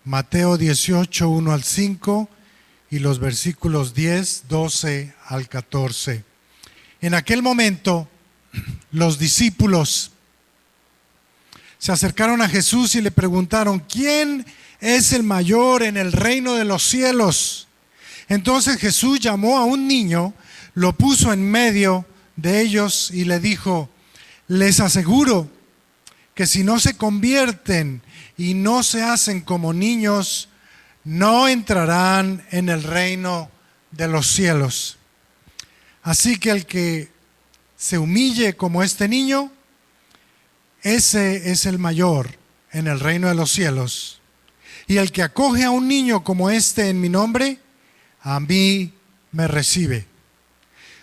Mateo 18, 1 al 5 y los versículos 10, 12 al 14. En aquel momento, los discípulos se acercaron a Jesús y le preguntaron: ¿quién es el mayor en el reino de los cielos? Entonces Jesús llamó a un niño, lo puso en medio de ellos y le dijo: les aseguro que si no se convierten y no se hacen como niños, no entrarán en el reino de los cielos. Así que el que se humille como este niño, ese es el mayor en el reino de los cielos. Y el que acoge a un niño como este en mi nombre, a mí me recibe.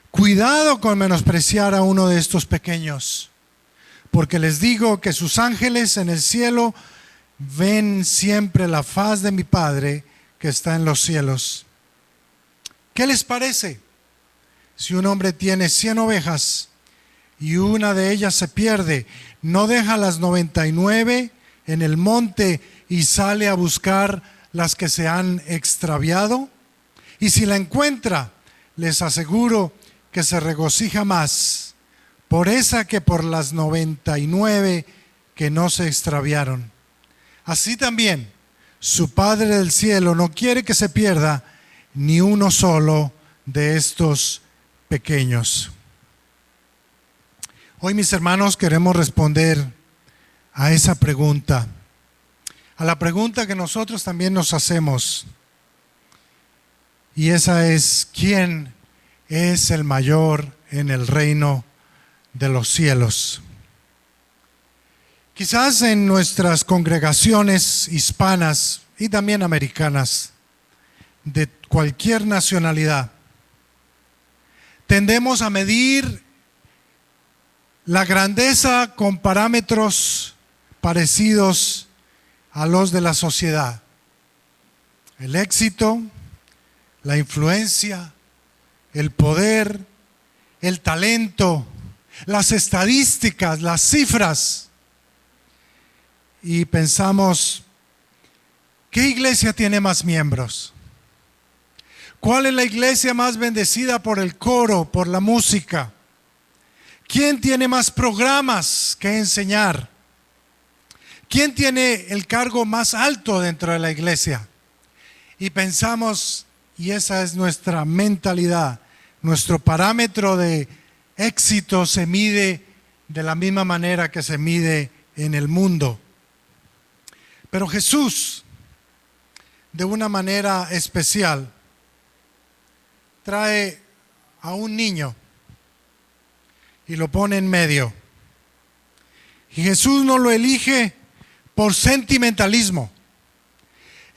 Cuidado con menospreciar a uno de estos pequeños, porque les digo que sus ángeles en el cielo ven siempre la faz de mi Padre que está en los cielos. ¿Qué les parece si un hombre tiene 100 ovejas y una de ellas se pierde? ¿No deja las 99 en el monte y sale a buscar las que se han extraviado? Y si la encuentra, les aseguro que se regocija más por esa que por las 99 que no se extraviaron. Así también, su Padre del cielo no quiere que se pierda ni uno solo de estos pequeños. Hoy, mis hermanos, queremos responder a esa pregunta, a la pregunta que nosotros también nos hacemos. Y esa es: ¿quién es el mayor en el reino de los cielos? Quizás en nuestras congregaciones hispanas y también americanas, de cualquier nacionalidad, tendemos a medir la grandeza con parámetros parecidos a los de la sociedad. El éxito, la influencia, el poder, el talento, las estadísticas, las cifras. Y pensamos: ¿qué iglesia tiene más miembros? ¿Cuál es la iglesia más bendecida por el coro, por la música? ¿Quién tiene más programas que enseñar? ¿Quién tiene el cargo más alto dentro de la iglesia? Y pensamos, y esa es nuestra mentalidad, nuestro parámetro de éxito se mide de la misma manera que se mide en el mundo. Pero Jesús, de una manera especial, trae a un niño y lo pone en medio. Y Jesús no lo elige por sentimentalismo.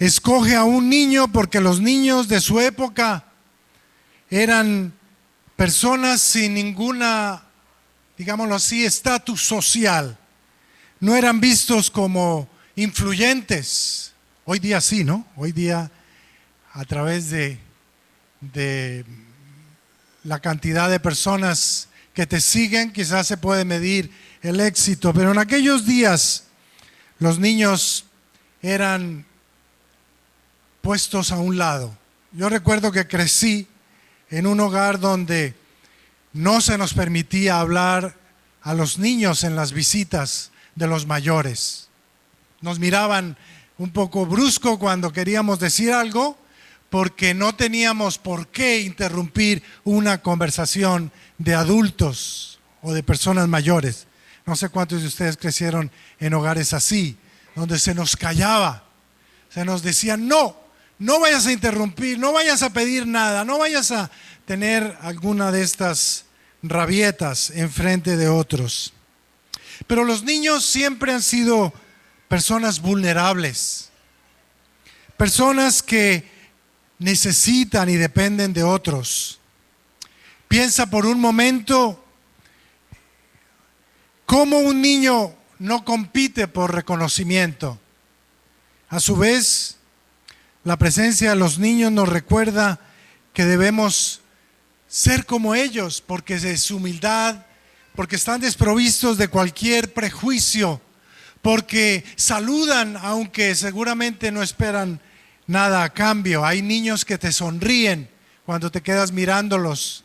Escoge a un niño porque los niños de su época eran personas sin ninguna, digámoslo así, estatus social. No eran vistos como influyentes. Hoy día sí, ¿no? Hoy día, a través de la cantidad de personas que te siguen, quizás se puede medir el éxito. Pero en aquellos días, los niños eran puestos a un lado. Yo recuerdo que crecí en un hogar donde no se nos permitía hablar a los niños en las visitas de los mayores. Nos miraban un poco brusco cuando queríamos decir algo, porque no teníamos por qué interrumpir una conversación de adultos o de personas mayores. No sé cuántos de ustedes crecieron en hogares así, donde se nos callaba, se nos decía: no vayas a interrumpir, no vayas a pedir nada, no vayas a tener alguna de estas rabietas en frente de otros. Pero los niños siempre han sido personas vulnerables, personas que necesitan y dependen de otros. Piensa por un momento cómo un niño no compite por reconocimiento. A su vez, la presencia de los niños nos recuerda que debemos ser como ellos, porque de su humildad, porque están desprovistos de cualquier prejuicio, porque saludan aunque seguramente no esperan nada a cambio. Hay niños que te sonríen cuando te quedas mirándolos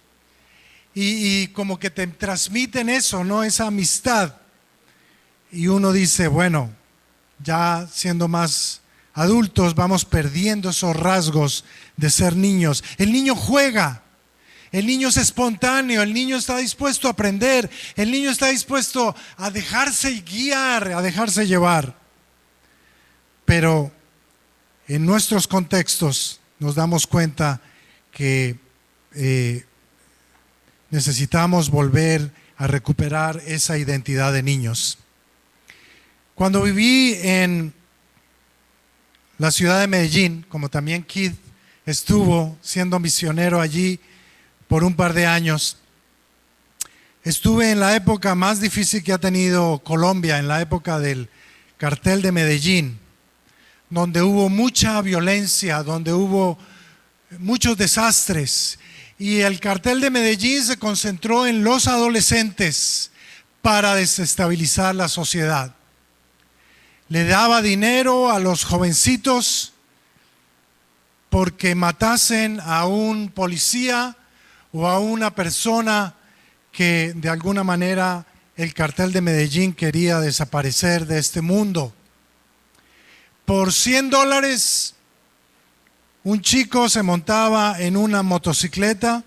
y como que te transmiten eso, ¿no? Esa amistad. Y uno dice, bueno, ya siendo más adultos vamos perdiendo esos rasgos de ser niños. El niño juega, el niño es espontáneo, el niño está dispuesto a aprender, el niño está dispuesto a dejarse guiar, a dejarse llevar. Pero en nuestros contextos nos damos cuenta que necesitamos volver a recuperar esa identidad de niños. Cuando viví en la ciudad de Medellín, como también Keith estuvo siendo misionero allí por un par de años, estuve en la época más difícil que ha tenido Colombia, en la época del cartel de Medellín, donde hubo mucha violencia, donde hubo muchos desastres, y el cartel de Medellín se concentró en los adolescentes para desestabilizar la sociedad. Le daba dinero a los jovencitos porque matasen a un policía o a una persona que de alguna manera el cartel de Medellín quería desaparecer de este mundo. Por $100, un chico se montaba en una motocicleta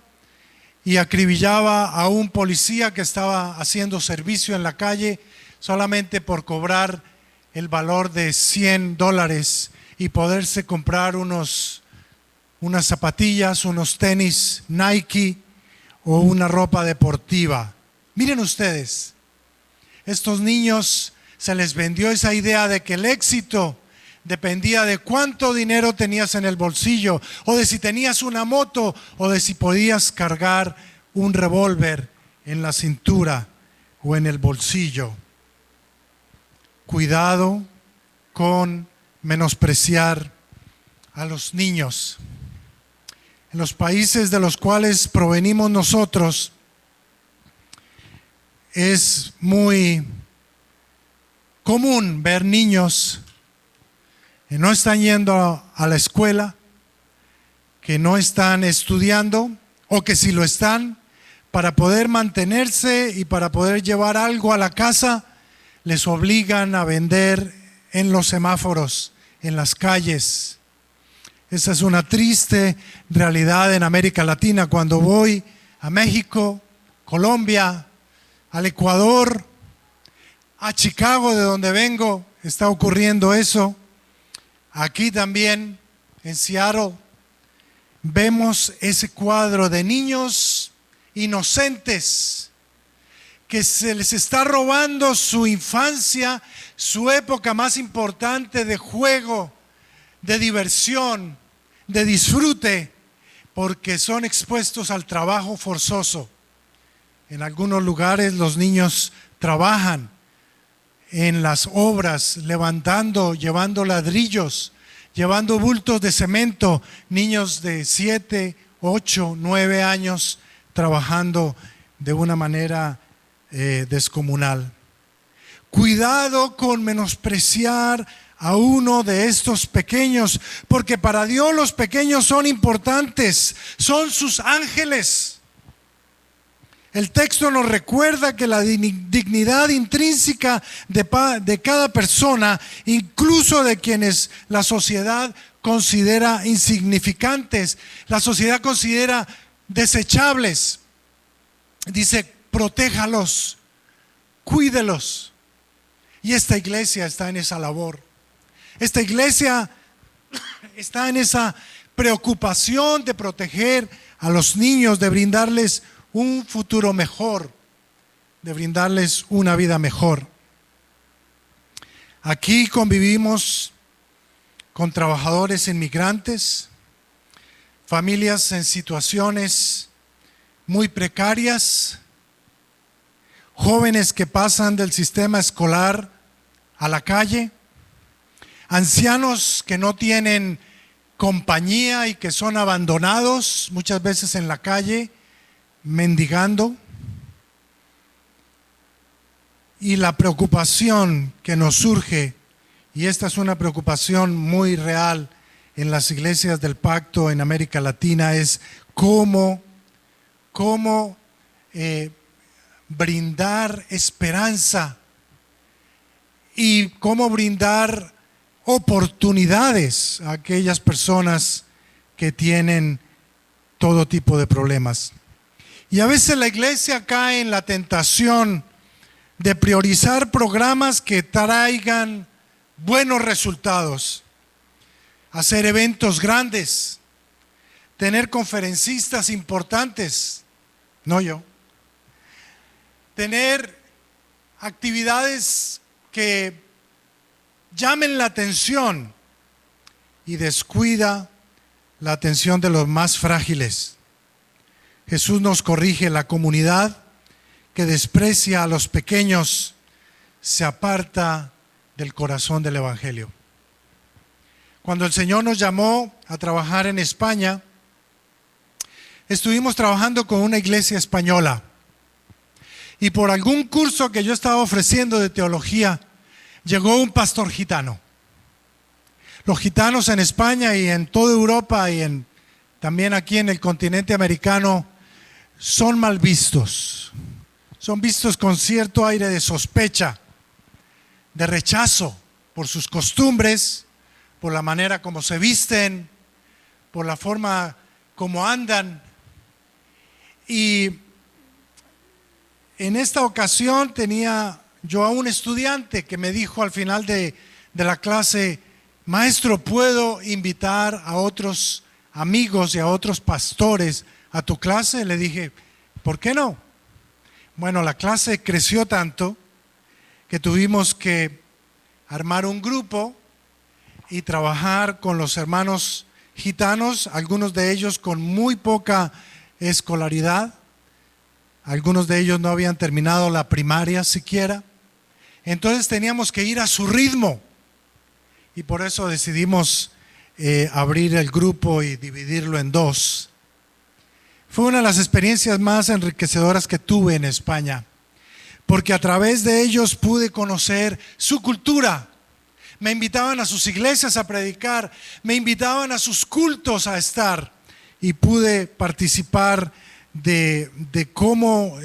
y acribillaba a un policía que estaba haciendo servicio en la calle solamente por cobrar el valor de $100 y poderse comprar unas zapatillas, unos tenis Nike o una ropa deportiva. Miren ustedes, estos niños se les vendió esa idea de que el éxito dependía de cuánto dinero tenías en el bolsillo, o de si tenías una moto, o de si podías cargar un revólver en la cintura o en el bolsillo. Cuidado con menospreciar a los niños. En los países de los cuales provenimos nosotros, es muy común ver niños que no están yendo a la escuela, que no están estudiando, o que si lo están, para poder mantenerse y para poder llevar algo a la casa, les obligan a vender en los semáforos, en las calles. Esa es una triste realidad en América Latina. Cuando voy a México, Colombia, al Ecuador, a Chicago, de donde vengo, está ocurriendo eso. Aquí también, en Seattle, vemos ese cuadro de niños inocentes que se les está robando su infancia, su época más importante de juego, de diversión, de disfrute, porque son expuestos al trabajo forzoso. En algunos lugares los niños trabajan en las obras, levantando, llevando ladrillos, llevando bultos de cemento, niños de 7, 8, 9 años trabajando de una manera descomunal. Cuidado con menospreciar a uno de estos pequeños, porque para Dios los pequeños son importantes, son sus ángeles. El texto nos recuerda que la dignidad intrínseca de cada persona, incluso de quienes la sociedad considera insignificantes, la sociedad considera desechables, dice: protéjalos, cuídelos. Y esta iglesia está en esa labor. Esta iglesia está en esa preocupación de proteger a los niños, de brindarles un futuro mejor, de brindarles una vida mejor. Aquí convivimos con trabajadores inmigrantes, familias en situaciones muy precarias, jóvenes que pasan del sistema escolar a la calle, ancianos que no tienen compañía y que son abandonados muchas veces en la calle, mendigando. Y la preocupación que nos surge, y esta es una preocupación muy real en las iglesias del pacto en América Latina, es cómo brindar esperanza y cómo brindar oportunidades a aquellas personas que tienen todo tipo de problemas. Y a veces la iglesia cae en la tentación de priorizar programas que traigan buenos resultados, hacer eventos grandes, tener conferencistas importantes, no yo, tener actividades que llamen la atención y descuida la atención de los más frágiles. Jesús nos corrige: la comunidad que desprecia a los pequeños se aparta del corazón del Evangelio. Cuando el Señor nos llamó a trabajar en España, estuvimos trabajando con una iglesia española. Y por algún curso que yo estaba ofreciendo de teología, llegó un pastor gitano. Los gitanos en España y en toda Europa y también aquí en el continente americano son mal vistos. Son vistos con cierto aire de sospecha, de rechazo por sus costumbres, por la manera como se visten, por la forma como andan. Y en esta ocasión tenía yo a un estudiante que me dijo al final de la clase: maestro, ¿puedo invitar a otros amigos y a otros pastores a tu clase? Le dije, ¿por qué no? Bueno, la clase creció tanto que tuvimos que armar un grupo y trabajar con los hermanos gitanos, algunos de ellos con muy poca escolaridad, algunos de ellos no habían terminado la primaria siquiera. Entonces teníamos que ir a su ritmo y por eso decidimos abrir el grupo y dividirlo en dos. Fue una de las experiencias más enriquecedoras que tuve en España, porque a través de ellos pude conocer su cultura. Me invitaban a sus iglesias a predicar, me invitaban a sus cultos a estar y pude participar de cómo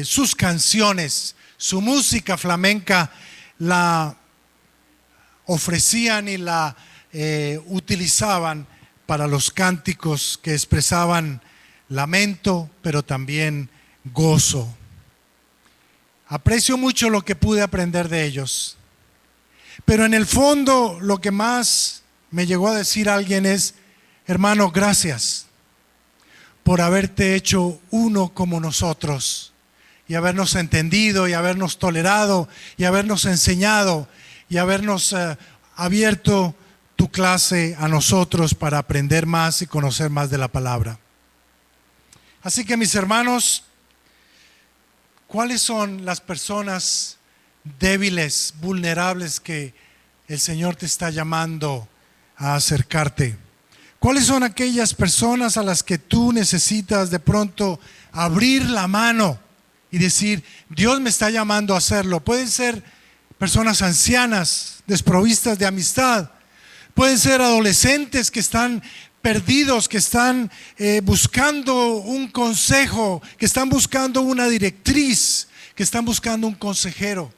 sus canciones, su música flamenca la ofrecían y la utilizaban para los cánticos que expresaban lamento, pero también gozo. Aprecio mucho lo que pude aprender de ellos. Pero en el fondo lo que más me llegó a decir alguien es: hermano, gracias por haberte hecho uno como nosotros y habernos entendido y habernos tolerado y habernos enseñado y habernos abierto tu clase a nosotros para aprender más y conocer más de la palabra. Así que, mis hermanos, ¿cuáles son las personas débiles, vulnerables que el Señor te está llamando a acercarte? ¿Cuáles son aquellas personas a las que tú necesitas de pronto abrir la mano y decir: Dios me está llamando a hacerlo? Pueden ser personas ancianas, desprovistas de amistad. Pueden ser adolescentes que están perdidos, que están buscando un consejo, que están buscando una directriz, que están buscando un consejero.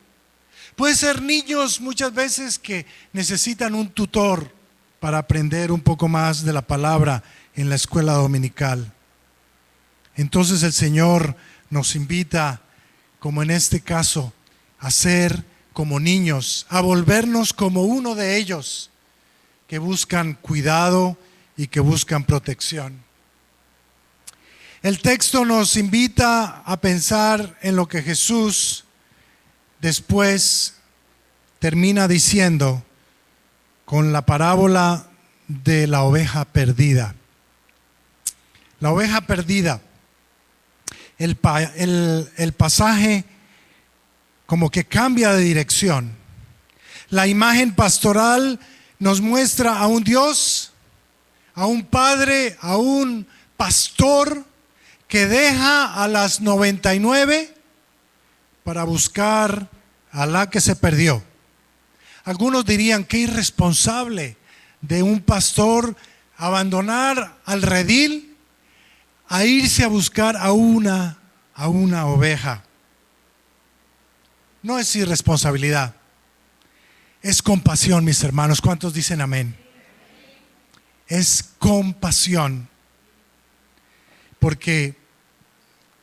Puede ser niños muchas veces que necesitan un tutor para aprender un poco más de la palabra en la escuela dominical. Entonces el Señor nos invita, como en este caso, a ser como niños, a volvernos como uno de ellos, que buscan cuidado y que buscan protección. El texto nos invita a pensar en lo que Jesús después termina diciendo con la parábola de la oveja perdida. La oveja perdida. El pasaje como que cambia de dirección. La imagen pastoral nos muestra a un Dios, a un padre, a un pastor que deja a las 99 para buscar a la que se perdió. Algunos dirían, qué irresponsable de un pastor abandonar al redil a irse a buscar a una oveja. No es irresponsabilidad, es compasión, mis hermanos. ¿Cuántos dicen amén? Es compasión, porque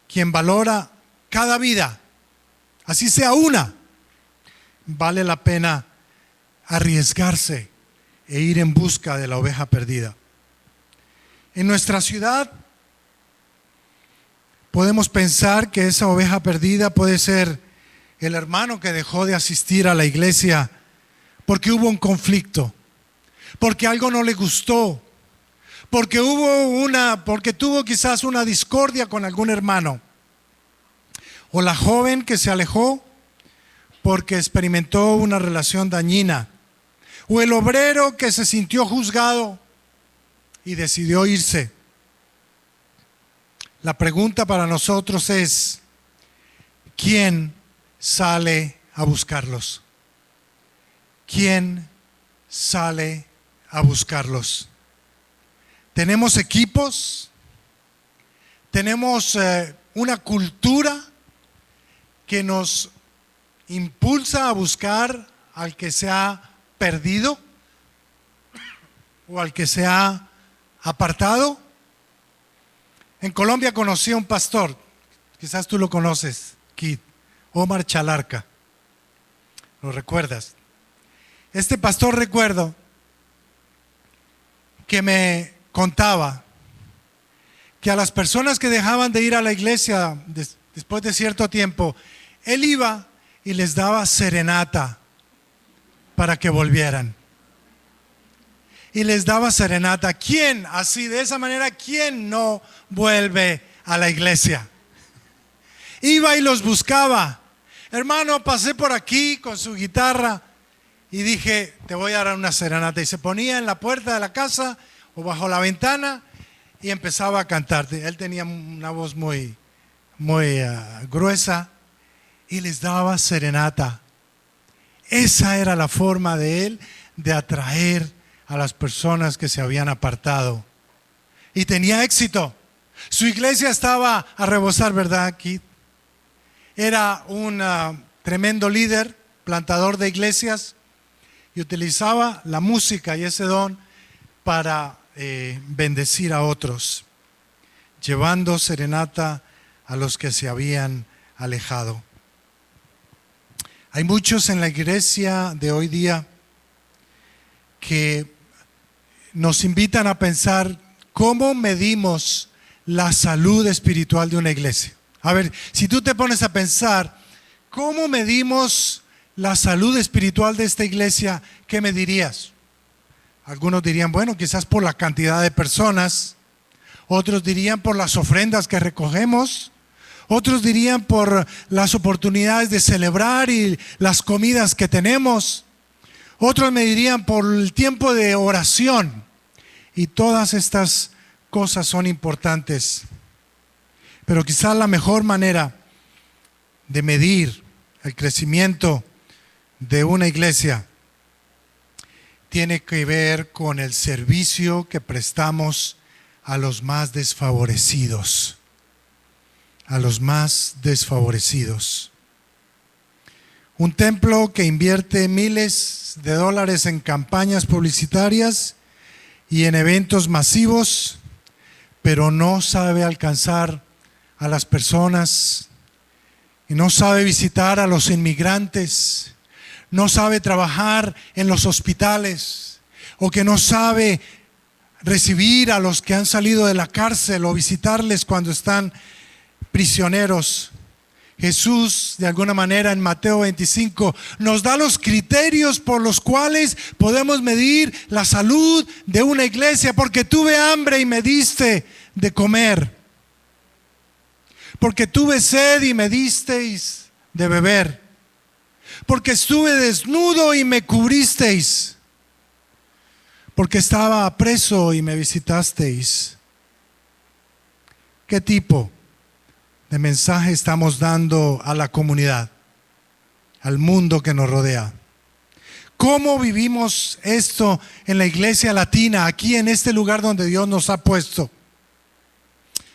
quien valora cada vida, así sea una, vale la pena arriesgarse e ir en busca de la oveja perdida. En nuestra ciudad podemos pensar que esa oveja perdida puede ser el hermano que dejó de asistir a la iglesia porque hubo un conflicto, porque algo no le gustó, porque tuvo quizás una discordia con algún hermano. O la joven que se alejó porque experimentó una relación dañina. O el obrero que se sintió juzgado y decidió irse. La pregunta para nosotros es, ¿quién sale a buscarlos? ¿Quién sale a buscarlos? ¿Tenemos equipos? ¿Tenemos una cultura que nos impulsa a buscar al que se ha perdido o al que se ha apartado? En Colombia conocí a un pastor, quizás tú lo conoces, Kid, Omar Chalarca, ¿lo recuerdas? Este pastor, recuerdo que me contaba que a las personas que dejaban de ir a la iglesia después de cierto tiempo, él iba y les daba serenata para que volvieran. Y les daba serenata. ¿Quién, así de esa manera, quién no vuelve a la iglesia? Iba y los buscaba. Hermano, pasé por aquí con su guitarra y dije, te voy a dar una serenata. Y se ponía en la puerta de la casa o bajo la ventana y empezaba a cantar. Él tenía una voz muy gruesa y les daba serenata. Esa era la forma de él de atraer a las personas que se habían apartado. Y tenía éxito. Su iglesia estaba a rebosar, ¿verdad, Kid? Era un tremendo líder, plantador de iglesias, y utilizaba la música y ese don para bendecir a otros, llevando serenata a los que se habían alejado. Hay muchos en la iglesia de hoy día que nos invitan a pensar cómo medimos la salud espiritual de una iglesia. A ver, si tú te pones a pensar, ¿cómo medimos la salud espiritual de esta iglesia? ¿Qué me dirías? Algunos dirían, bueno, quizás por la cantidad de personas. Otros dirían por las ofrendas que recogemos. Otros dirían por las oportunidades de celebrar y las comidas que tenemos. Otros me dirían por el tiempo de oración. Y todas estas cosas son importantes. Pero quizás la mejor manera de medir el crecimiento de una iglesia tiene que ver con el servicio que prestamos a los más desfavorecidos. A los más desfavorecidos. Un templo que invierte miles de dólares en campañas publicitarias y en eventos masivos, pero no sabe alcanzar a las personas y no sabe visitar a los inmigrantes, no sabe trabajar en los hospitales, o que no sabe recibir a los que han salido de la cárcel o visitarles cuando están prisioneros. Jesús, de alguna manera, en Mateo 25, nos da los criterios por los cuales podemos medir la salud de una iglesia. Porque tuve hambre y me diste de comer. Porque tuve sed y me disteis de beber. Porque estuve desnudo y me cubristeis. Porque estaba preso y me visitasteis. ¿Qué tipo de mensaje estamos dando a la comunidad? al mundo que nos rodea. ¿Cómo vivimos esto en la iglesia latina, aquí en este lugar donde Dios nos ha puesto?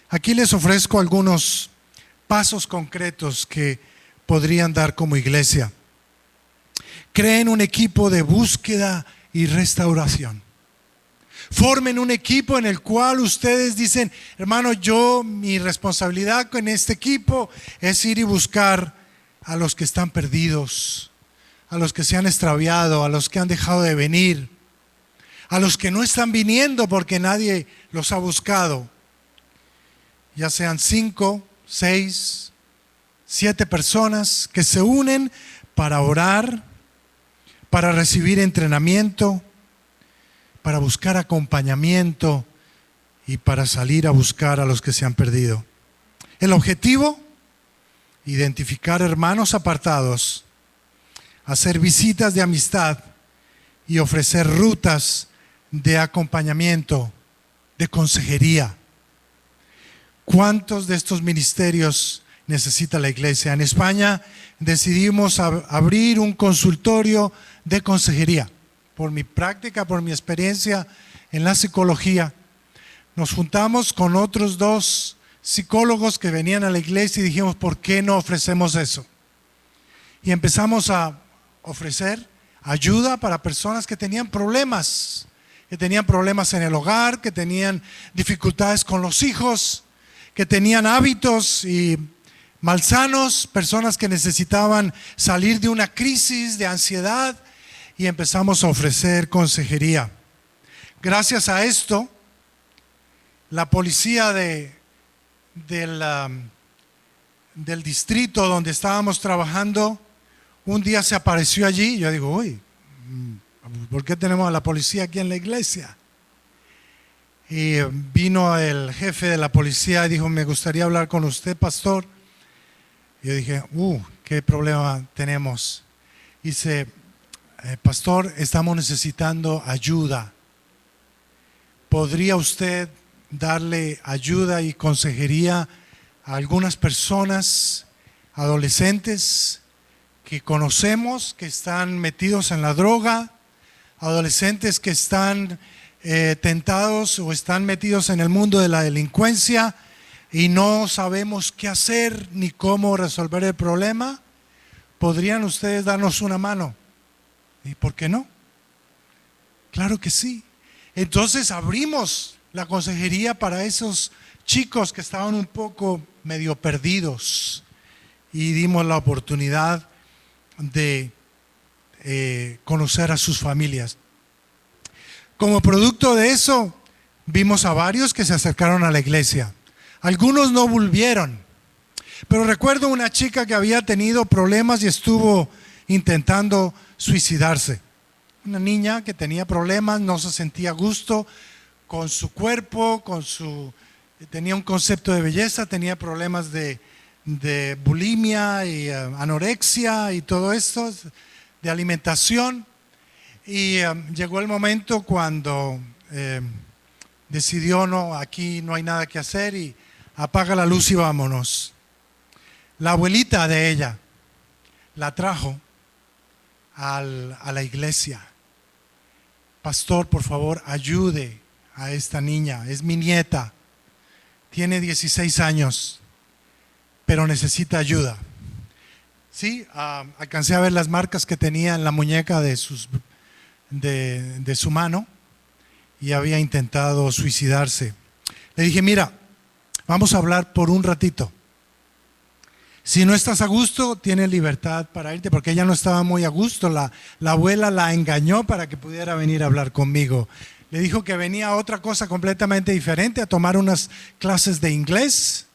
Aquí les ofrezco algunos pasos concretos que podrían dar como iglesia. Creen un equipo de búsqueda y restauración. Formen un equipo en el cual ustedes dicen, hermano, mi responsabilidad con este equipo es ir y buscar a los que están perdidos, a los que se han extraviado, a los que han dejado de venir, a los que no están viniendo porque nadie los ha buscado. Ya sean 5, 6, 7 personas que se unen para orar, para recibir entrenamiento, para buscar acompañamiento y para salir a buscar a los que se han perdido. El objetivo: identificar hermanos apartados, hacer visitas de amistad y ofrecer rutas de acompañamiento, de consejería. ¿Cuántos de estos ministerios necesita la iglesia? En España decidimos abrir un consultorio de consejería. Por mi práctica, por mi experiencia en la psicología, nos juntamos con otros 2 psicólogos que venían a la iglesia y dijimos, ¿por qué no ofrecemos eso? Y empezamos a ofrecer ayuda para personas que tenían problemas en el hogar, que tenían dificultades con los hijos, que tenían hábitos y malsanos, personas que necesitaban salir de una crisis de ansiedad, y empezamos a ofrecer consejería. Gracias a esto, la policía del distrito donde estábamos trabajando, un día se apareció allí. Yo digo, uy, ¿por qué tenemos a la policía aquí en la iglesia? Y vino el jefe de la policía y dijo, me gustaría hablar con usted, pastor. Y yo dije, ¿qué problema tenemos? Dice, pastor, estamos necesitando ayuda. ¿Podría usted darle ayuda y consejería a algunas personas, adolescentes que conocemos, que están metidos en la droga, adolescentes que están tentados o están metidos en el mundo de la delincuencia y no sabemos qué hacer ni cómo resolver el problema? ¿Podrían ustedes darnos una mano? ¿Y por qué no? Claro que sí. Entonces abrimos la consejería para esos chicos que estaban un poco medio perdidos y dimos la oportunidad de conocer a sus familias. Como producto de eso, vimos a varios que se acercaron a la iglesia. Algunos no volvieron, pero recuerdo una chica que había tenido problemas y estuvo intentando suicidarse. Una niña que tenía problemas, no se sentía a gusto con su cuerpo, tenía un concepto de belleza, tenía problemas de bulimia y anorexia y todo esto, de alimentación. Y llegó el momento cuando decidió, no, aquí no hay nada que hacer, y apaga la luz y vámonos. La abuelita de ella la trajo a la iglesia. Pastor, por favor, ayude a esta niña, es mi nieta, tiene 16 años, pero necesita ayuda. Sí, alcancé a ver las marcas que tenía en la muñeca de su mano y había intentado suicidarse. Le dije, mira, vamos a hablar por un ratito. Si no estás a gusto, tienes libertad para irte, porque ella no estaba muy a gusto. La abuela la engañó para que pudiera venir a hablar conmigo. Le dijo que venía a otra cosa completamente diferente, a tomar unas clases de inglés,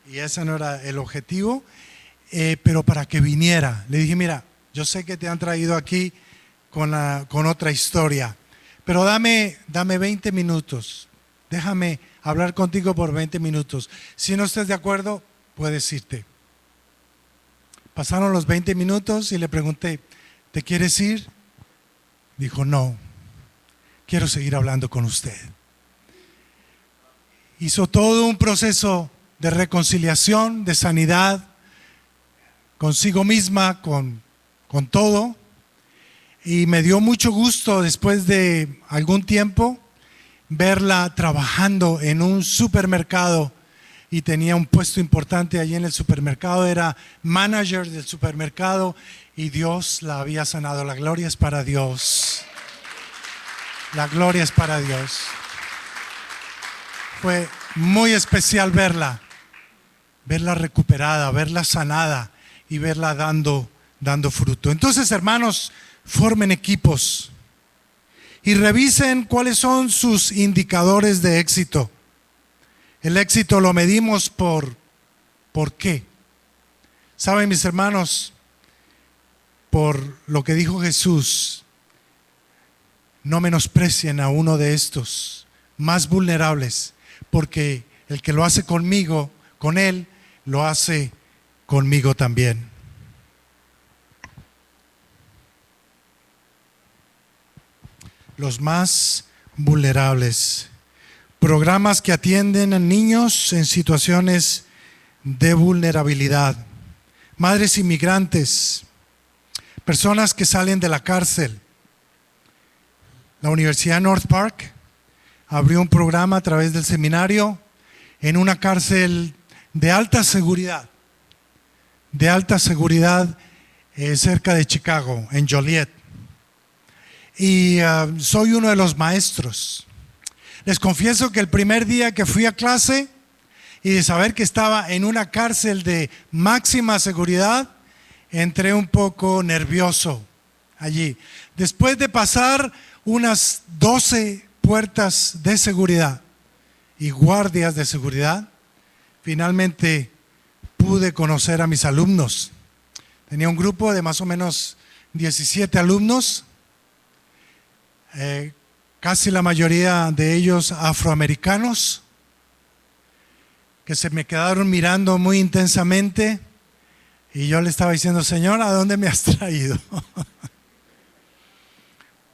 y ese no era el objetivo, pero para que viniera. Le dije, mira, yo sé que te han traído aquí con otra historia, pero dame 20 minutos, déjame hablar contigo por 20 minutos. Si no estás de acuerdo, puedes irte. Pasaron los 20 minutos y le pregunté, ¿te quieres ir? Dijo, no, quiero seguir hablando con usted. Hizo todo un proceso de reconciliación, de sanidad, consigo misma, con con todo, y me dio mucho gusto después de algún tiempo verla trabajando en un supermercado, y tenía un puesto importante allí en el supermercado, era manager del supermercado, y Dios la había sanado. La gloria es para Dios. La gloria es para Dios. Fue muy especial verla recuperada, verla sanada y verla dando fruto. Entonces, hermanos, formen equipos y revisen cuáles son sus indicadores de éxito. El éxito lo medimos ¿por qué? Saben, mis hermanos, por lo que dijo Jesús, no menosprecien a uno de estos más vulnerables, porque el que lo hace conmigo, con Él, lo hace conmigo también. Los más vulnerables. Programas que atienden a niños en situaciones de vulnerabilidad. Madres inmigrantes. Personas que salen de la cárcel. La Universidad North Park abrió un programa a través del seminario en una cárcel de alta seguridad, cerca de Chicago, en Joliet. Y soy uno de los maestros. Les confieso que el primer día que fui a clase y de saber que estaba en una cárcel de máxima seguridad, entré un poco nervioso allí. Después de pasar unas 12 puertas de seguridad y guardias de seguridad, finalmente pude conocer a mis alumnos. Tenía un grupo de más o menos 17 alumnos, casi la mayoría de ellos afroamericanos, que se me quedaron mirando muy intensamente, y yo le estaba diciendo: Señor, ¿a dónde me has traído?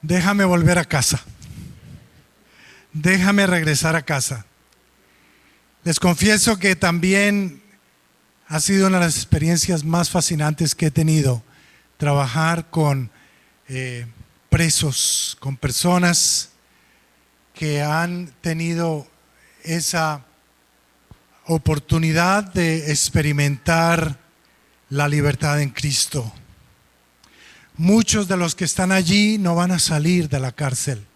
Déjame volver a casa. Déjame regresar a casa. Les confieso que también ha sido una de las experiencias más fascinantes que he tenido, trabajar con presos, con personas que han tenido esa oportunidad de experimentar la libertad en Cristo. Muchos de los que están allí no van a salir de la cárcel.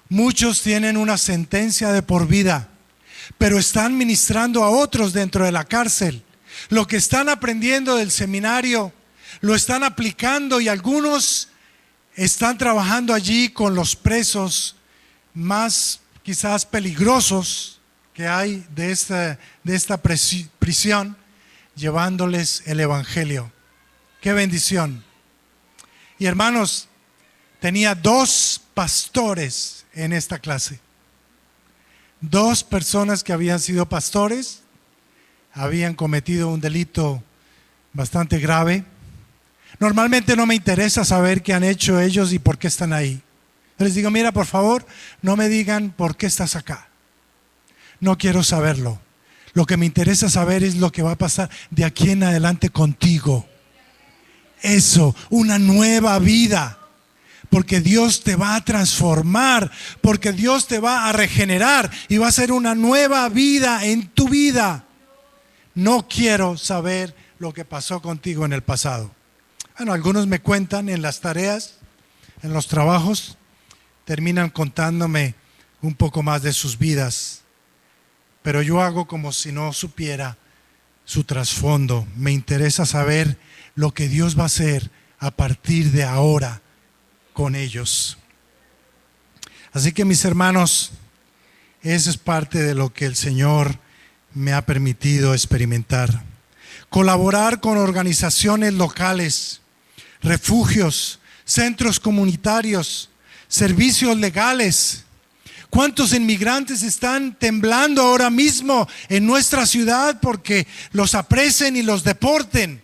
Muchos tienen una sentencia de por vida, pero están ministrando a otros dentro de la cárcel. Lo que están aprendiendo del seminario lo están aplicando, y algunos están trabajando allí con los presos más quizás peligrosos que hay de esta prisión, llevándoles el evangelio. ¡Qué bendición! Y hermanos, tenía 2 pastores en esta clase. 2 personas que habían sido pastores, habían cometido un delito bastante grave. Normalmente no me interesa saber qué han hecho ellos y por qué están ahí. Yo les digo: mira, por favor, no me digan por qué estás acá. No quiero saberlo. Lo que me interesa saber es lo que va a pasar de aquí en adelante contigo. Eso, una nueva vida. Porque Dios te va a transformar, porque Dios te va a regenerar y va a ser una nueva vida en tu vida. No quiero saber lo que pasó contigo en el pasado. Bueno, algunos me cuentan en las tareas, en los trabajos, terminan contándome un poco más de sus vidas, pero yo hago como si no supiera su trasfondo. Me interesa saber lo que Dios va a hacer a partir de ahora con ellos. Así que, mis hermanos, eso es parte de lo que el Señor me ha permitido experimentar. Colaborar con organizaciones locales, refugios, centros comunitarios, servicios legales. ¿Cuántos inmigrantes están temblando ahora mismo en nuestra ciudad porque los apresen y los deporten?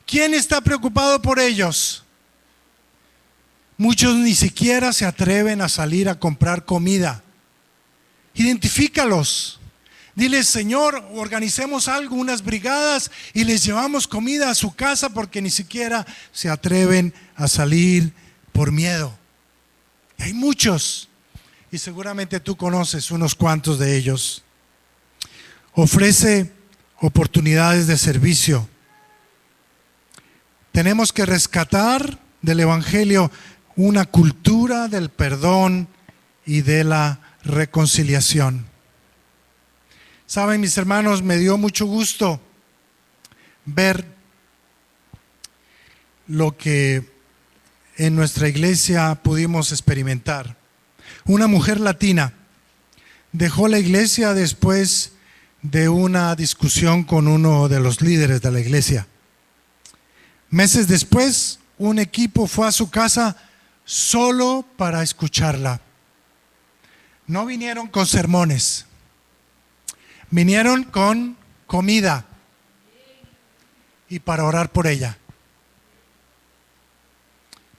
¿Quién está preocupado por ellos? Muchos ni siquiera se atreven a salir a comprar comida. Identifícalos. Dile: Señor, organicemos algo, unas brigadas, y les llevamos comida a su casa, porque ni siquiera se atreven a salir por miedo. Y hay muchos, y seguramente tú conoces unos cuantos de ellos. Ofrece oportunidades de servicio. Tenemos que rescatar del Evangelio una cultura del perdón y de la reconciliación. Saben, mis hermanos, me dio mucho gusto ver lo que en nuestra iglesia pudimos experimentar. Una mujer latina dejó la iglesia después de una discusión con uno de los líderes de la iglesia. Meses después, un equipo fue a su casa solo para escucharla. No vinieron con sermones, vinieron con comida y para orar por ella.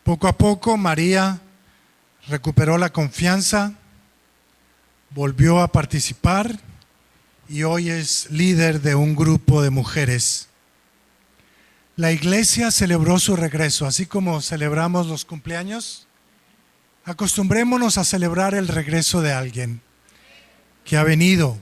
Poco a poco María recuperó la confianza, volvió a participar y hoy es líder de un grupo de mujeres. La iglesia celebró su regreso, así como celebramos los cumpleaños. Acostumbrémonos a celebrar el regreso de alguien que ha venido.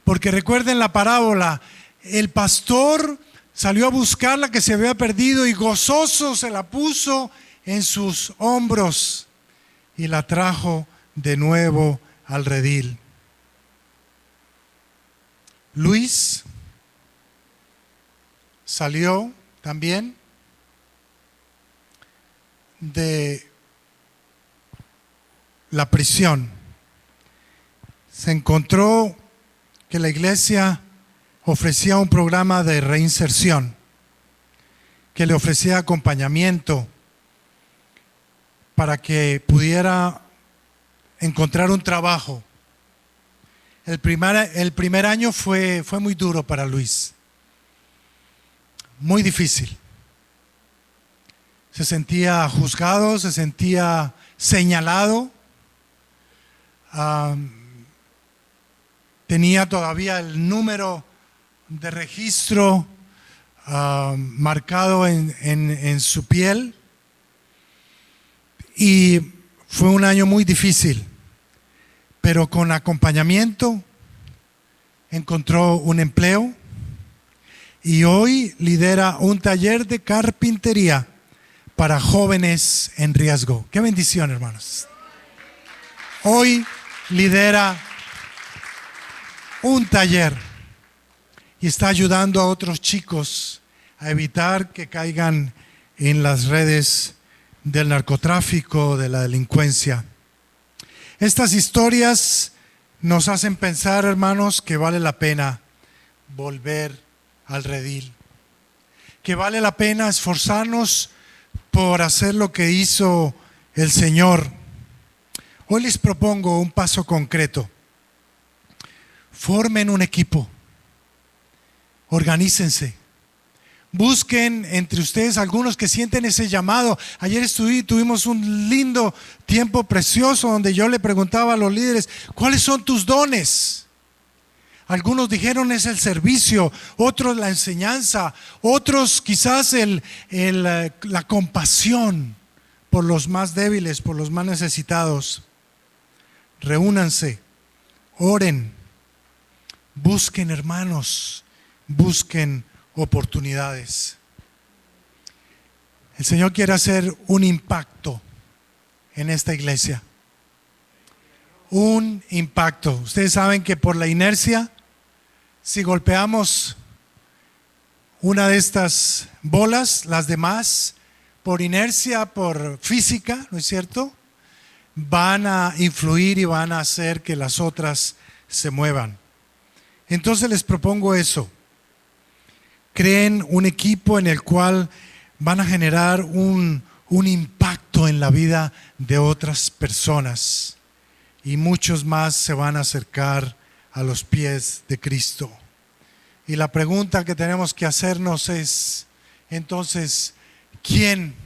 Porque recuerden la parábola, el pastor salió a buscar la que se había perdido y gozoso se la puso en sus hombros y la trajo de nuevo al redil. Luis salió también de la prisión. Se encontró que la iglesia ofrecía un programa de reinserción, que le ofrecía acompañamiento para que pudiera encontrar un trabajo. El primer año fue muy duro para Luis, muy difícil. Se sentía juzgado, se sentía señalado. Tenía todavía el número de registro marcado en su piel. Y fue un año muy difícil, pero con acompañamiento encontró un empleo y hoy lidera un taller de carpintería para jóvenes en riesgo. ¡Qué bendición, hermanos! Hoy lidera un taller y está ayudando a otros chicos a evitar que caigan en las redes del narcotráfico, de la delincuencia. Estas historias nos hacen pensar, hermanos, que vale la pena volver al redil, que vale la pena esforzarnos por hacer lo que hizo el Señor. Hoy les propongo un paso concreto. Formen un equipo, organícense, busquen entre ustedes algunos que sienten ese llamado. Ayer tuvimos un lindo tiempo precioso donde yo le preguntaba a los líderes: ¿cuáles son tus dones? Algunos dijeron: es el servicio, otros la enseñanza, otros quizás la compasión por los más débiles, por los más necesitados. Reúnanse, oren, busquen, hermanos, busquen oportunidades. El Señor quiere hacer un impacto en esta iglesia. Un impacto. Ustedes saben que por la inercia, si golpeamos una de estas bolas, las demás, por inercia, por física, ¿no es cierto?, van a influir y van a hacer que las otras se muevan. Entonces les propongo eso. Creen un equipo en el cual van a generar un impacto en la vida de otras personas y muchos más se van a acercar a los pies de Cristo. Y la pregunta que tenemos que hacernos es, entonces, ¿quién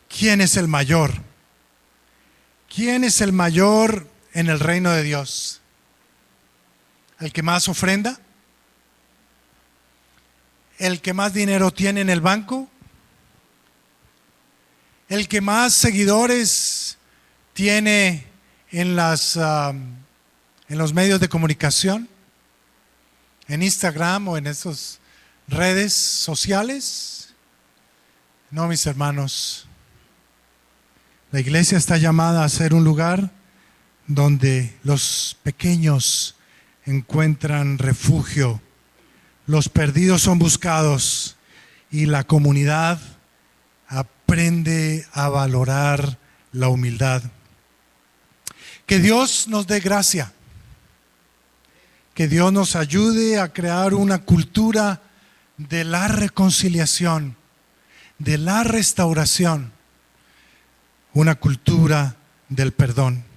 es el mayor? ¿Quién es el mayor en el reino de Dios? ¿El que más ofrenda? ¿El que más dinero tiene en el banco? ¿El que más seguidores tiene en los medios de comunicación? ¿En Instagram o en esas redes sociales? No, mis hermanos. La iglesia está llamada a ser un lugar donde los pequeños encuentran refugio, los perdidos son buscados y la comunidad aprende a valorar la humildad. Que Dios nos dé gracia, que Dios nos ayude a crear una cultura de la reconciliación, de la restauración, una cultura del perdón.